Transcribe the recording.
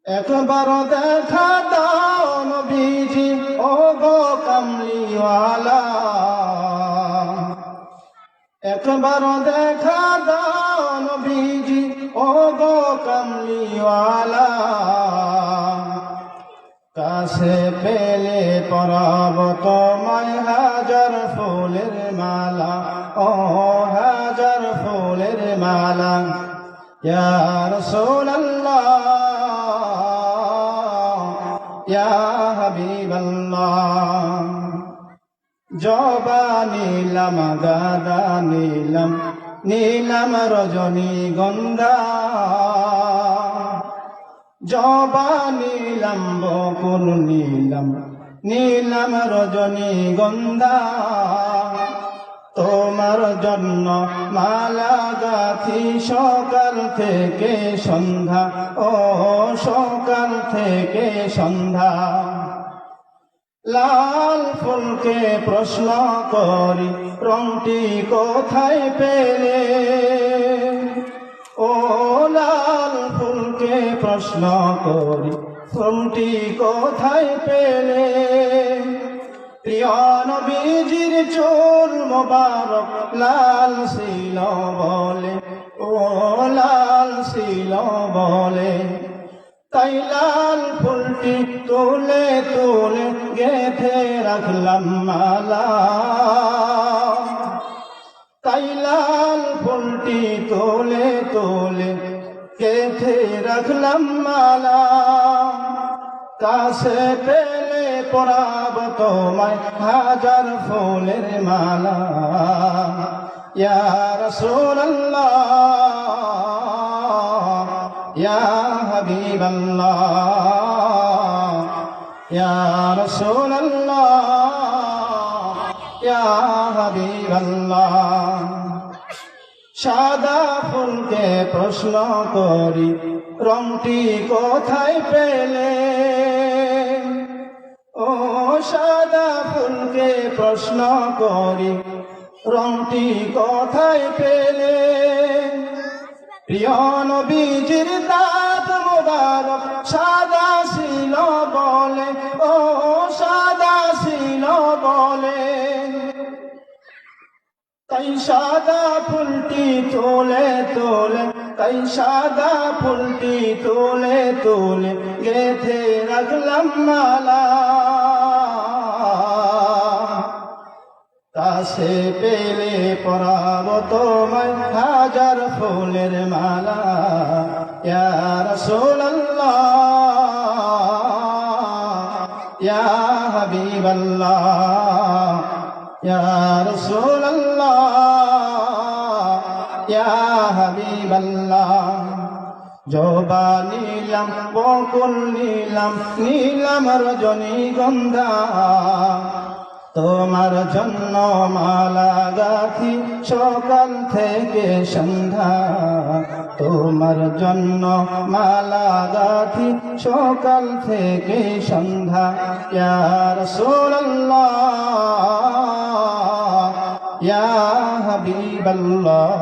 একবার দেখা দাও নবীজি ও গো কামলিওয়ালা, একবার দেখা দাও নবীজি ও গো কামলিওয়ালা। কাছে পেলে পরাব তোমায় হাজার ফুলের মালা, ও হাজার ফুলের মালা। ইয়া রাসূলুল্লাহ ইয়া হাবিবাল্লাহ। জবা নীলাম গাদা নীলাম, নীলাম রজনীগন্ধা। জবা নীলাম বকুল নীলাম, নীলাম রজনীগন্ধা। তোমার জন্য মালা গাথি সকাল থেকে সন্ধ্যা, ও সকাল থেকে সন্ধ্যা। লাল ফুলকে প্রশ্ন করি রংটি কোথায় পেলে, ও লাল ফুলকে প্রশ্ন করি ফুলটি কোথায় পেলে। প্রিয় নবীজির চুল মোবারক লাল ছিল বলে, ও লাল ছিল বলে। তাই লাল ফুলটি তুলে তুলে গেঁথে রাখলাম মালা, তাই লাল ফুলটি তুলে তুলে গেঁথে রাখলাম মালা। কাছে পেলে পরাব তোমায় হাজার ফুলের মালা। ইয়া রাসূলুল্লাহ ইয়া হাবিবাল্লাহ, ইয়া রাসূলুল্লাহ ইয়া হাবিবাল্লাহ। সাদা ফুলকে প্রশ্ন করি রংটি কোথায় পেলে, ও সাদা ফুলকে প্রশ্ন করি রংটি কোথায় পেলে। প্রিয় নবীজির দাঁত মোবারক সাদা ছিল বলে, ও সাদা ছিল বলে। তাই সাদা ফুলটি তোলে তোলে, তাই সাদা ফুলটি তোলে তোলে গেঁথে রাখলাম মালা। কাছে পেলে পরাব তোমায় হাজার ফুলের মালা। ইয়া রাসূলুল্লাহ ইয়া হাবিবাল্লাহ, ইয়া রাসূলুল্লাহ ইয়া হাবিবাল্লাহ। জবা নীলাম বকুল নীলাম, নীলাম রজনীগন্ধা। তোমার জন্য মালা গাথি সকাল থেকে সন্ধ্যা, তোমার জন্য মালা গাথি সকাল থেকে সন্ধ্যা। ইয়া রাসূলুল্লাহ ইয়া হাবিবাল্লাহ।